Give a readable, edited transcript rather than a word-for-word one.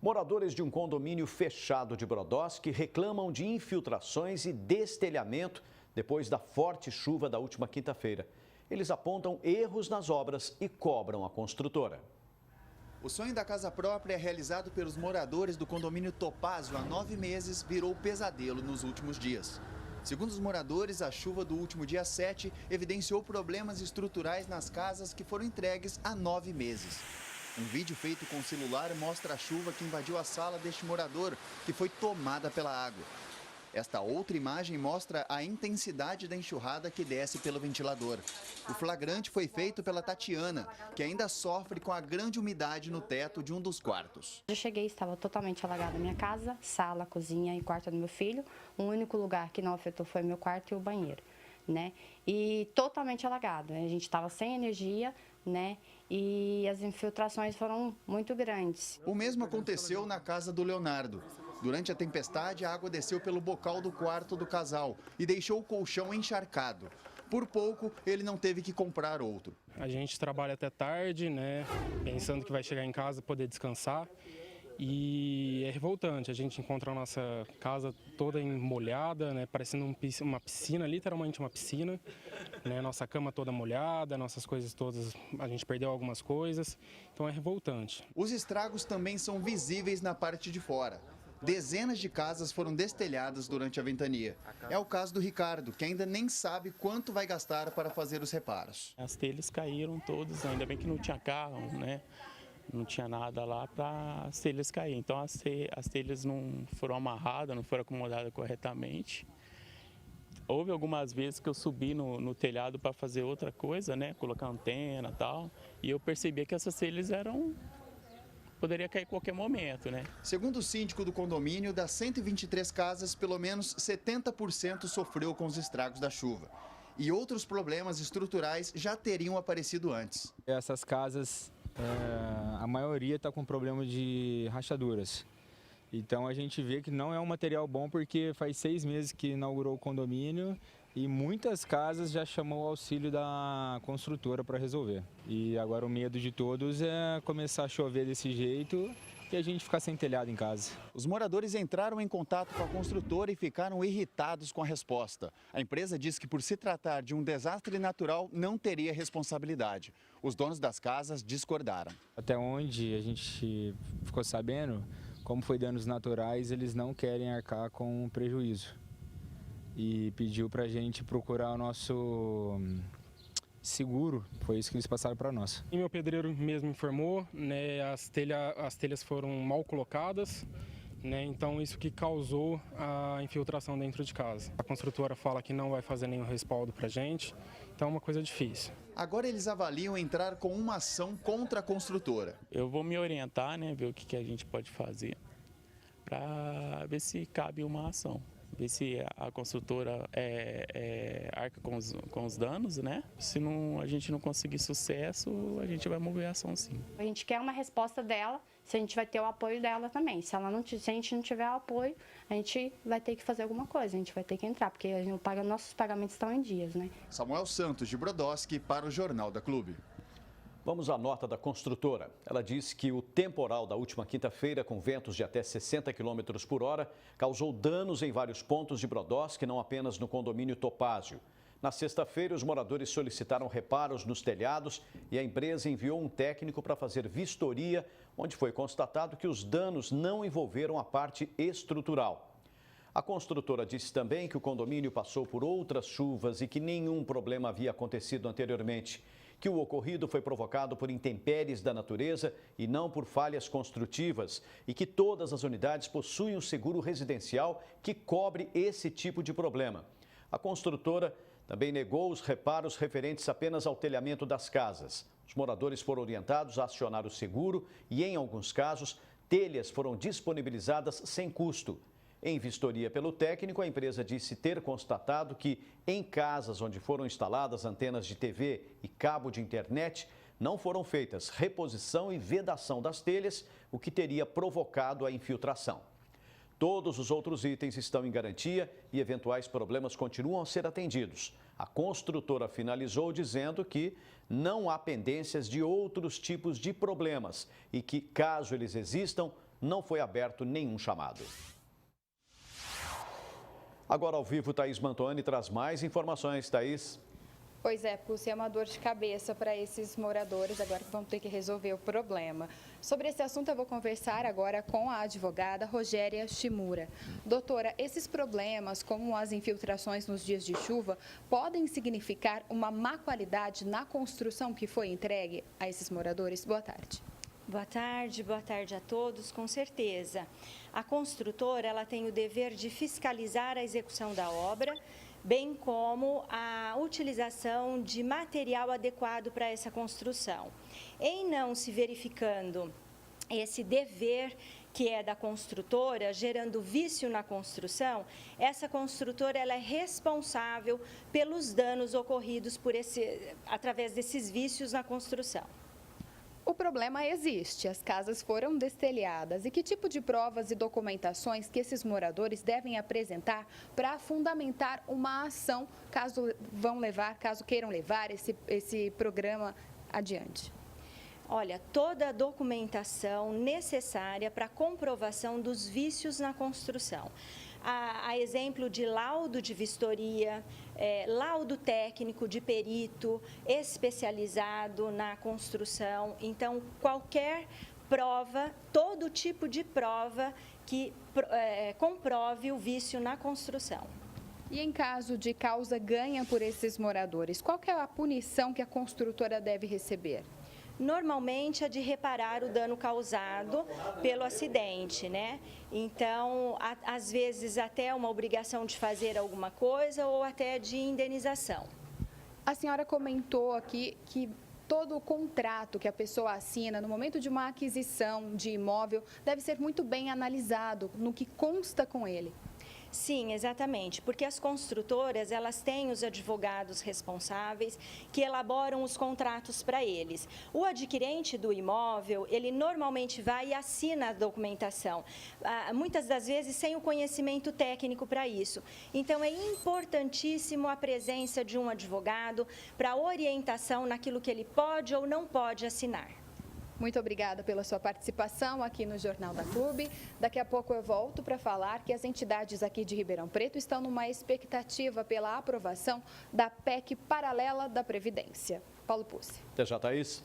Moradores de um condomínio fechado de Brodowski reclamam de infiltrações e destelhamento depois da forte chuva da última quinta-feira. Eles apontam erros nas obras e cobram a construtora. O sonho da casa própria, realizado pelos moradores do condomínio Topázio há 9 meses, virou pesadelo nos últimos dias. Segundo os moradores, a chuva do último dia 7 evidenciou problemas estruturais nas casas que foram entregues há 9 meses. Um vídeo feito com o celular mostra a chuva que invadiu a sala deste morador, que foi tomada pela água. Esta outra imagem mostra a intensidade da enxurrada que desce pelo ventilador. O flagrante foi feito pela Tatiana, que ainda sofre com a grande umidade no teto de um dos quartos. Eu cheguei, estava totalmente alagada a minha casa, sala, cozinha e quarto do meu filho. O único lugar que não afetou foi meu quarto e o banheiro, né? E totalmente alagado. A gente estava sem energia, né? E as infiltrações foram muito grandes. O mesmo aconteceu na casa do Leonardo. Durante a tempestade, a água desceu pelo bocal do quarto do casal e deixou o colchão encharcado. Por pouco, ele não teve que comprar outro. A gente trabalha até tarde, né? Pensando que vai chegar em casa e poder descansar. E é revoltante, a gente encontra a nossa casa toda molhada, né, parecendo uma piscina, literalmente uma piscina, né, nossa cama toda molhada, nossas coisas todas, a gente perdeu algumas coisas, então é revoltante. Os estragos também são visíveis na parte de fora. Dezenas de casas foram destelhadas durante a ventania. É o caso do Ricardo, que ainda nem sabe quanto vai gastar para fazer os reparos. As telhas caíram todas, ainda bem que não tinha carro, né? Não tinha nada lá para as telhas cair. Então as telhas não foram amarradas, não foram acomodadas corretamente. Houve algumas vezes que eu subi no telhado para fazer outra coisa, né? Colocar antena e tal. E eu percebi que essas telhas poderia cair a qualquer momento, né? Segundo o síndico do condomínio, das 123 casas, pelo menos 70% sofreu com os estragos da chuva. E outros problemas estruturais já teriam aparecido antes. Essas casas, a maioria está com problema de rachaduras. Então a gente vê que não é um material bom porque faz 6 meses que inaugurou o condomínio e muitas casas já chamou o auxílio da construtora para resolver. E agora o medo de todos é começar a chover desse jeito e a gente ficar sem telhado em casa. Os moradores entraram em contato com a construtora e ficaram irritados com a resposta. A empresa disse que por se tratar de um desastre natural não teria responsabilidade. Os donos das casas discordaram. Até onde a gente ficou sabendo, como foi danos naturais, eles não querem arcar com prejuízo. E pediu para a gente procurar o nosso seguro, foi isso que eles passaram para nós. E meu pedreiro mesmo informou, né, as telhas foram mal colocadas, né, então isso que causou a infiltração dentro de casa. A construtora fala que não vai fazer nenhum respaldo para a gente, então é uma coisa difícil. Agora eles avaliam entrar com uma ação contra a construtora. Eu vou me orientar, né, ver o que a gente pode fazer para ver se cabe uma ação. Ver se a construtora arca com os danos, né? Se não, a gente não conseguir sucesso, a gente vai mover a ação sim. A gente quer uma resposta dela, se a gente vai ter o apoio dela também. Se a gente não tiver o apoio, a gente vai ter que fazer alguma coisa, a gente vai ter que entrar, porque nossos pagamentos estão em dias, né? Samuel Santos de Brodowski para o Jornal da Clube. Vamos à nota da construtora. Ela diz que o temporal da última quinta-feira, com ventos de até 60 km por hora, causou danos em vários pontos de Brodowski, não apenas no condomínio Topázio. Na sexta-feira, os moradores solicitaram reparos nos telhados e a empresa enviou um técnico para fazer vistoria, onde foi constatado que os danos não envolveram a parte estrutural. A construtora disse também que o condomínio passou por outras chuvas e que nenhum problema havia acontecido anteriormente, que o ocorrido foi provocado por intempéries da natureza e não por falhas construtivas e que todas as unidades possuem um seguro residencial que cobre esse tipo de problema. A construtora também negou os reparos referentes apenas ao telhamento das casas. Os moradores foram orientados a acionar o seguro e, em alguns casos, telhas foram disponibilizadas sem custo. Em vistoria pelo técnico, a empresa disse ter constatado que, em casas onde foram instaladas antenas de TV e cabo de internet, não foram feitas reposição e vedação das telhas, o que teria provocado a infiltração. Todos os outros itens estão em garantia e eventuais problemas continuam a ser atendidos. A construtora finalizou dizendo que não há pendências de outros tipos de problemas e que, caso eles existam, não foi aberto nenhum chamado. Agora ao vivo, Thaís Mantovani traz mais informações. Thaís. Pois é, Pulse, é uma dor de cabeça para esses moradores agora que vão ter que resolver o problema. Sobre esse assunto eu vou conversar agora com a advogada Rogéria Shimura. Doutora, esses problemas, como as infiltrações nos dias de chuva, podem significar uma má qualidade na construção que foi entregue a esses moradores? Boa tarde. Boa tarde a todos, com certeza. A construtora ela tem o dever de fiscalizar a execução da obra, bem como a utilização de material adequado para essa construção. Em não se verificando esse dever que é da construtora, gerando vício na construção, essa construtora ela é responsável pelos danos ocorridos através desses vícios na construção. O problema existe, as casas foram destelhadas. E que tipo de provas e documentações que esses moradores devem apresentar para fundamentar uma ação, caso queiram levar esse programa adiante? Olha, toda a documentação necessária para a comprovação dos vícios na construção. A exemplo de laudo de vistoria, laudo técnico de perito especializado na construção. Então, qualquer prova, todo tipo de prova que comprove o vício na construção. E em caso de causa ganha por esses moradores, qual que é a punição que a construtora deve receber? Normalmente é de reparar o dano causado pelo acidente, né? Então, às vezes até uma obrigação de fazer alguma coisa ou até de indenização. A senhora comentou aqui que todo o contrato que a pessoa assina no momento de uma aquisição de imóvel deve ser muito bem analisado no que consta com ele. Sim, exatamente, porque as construtoras, elas têm os advogados responsáveis que elaboram os contratos para eles. O adquirente do imóvel, ele normalmente vai e assina a documentação, muitas das vezes sem o conhecimento técnico para isso. Então, é importantíssimo a presença de um advogado para orientação naquilo que ele pode ou não pode assinar. Muito obrigada pela sua participação aqui no Jornal da Clube. Daqui a pouco eu volto para falar que as entidades aqui de Ribeirão Preto estão numa expectativa pela aprovação da PEC paralela da Previdência. Paulo Pucci. Até já, Thaís.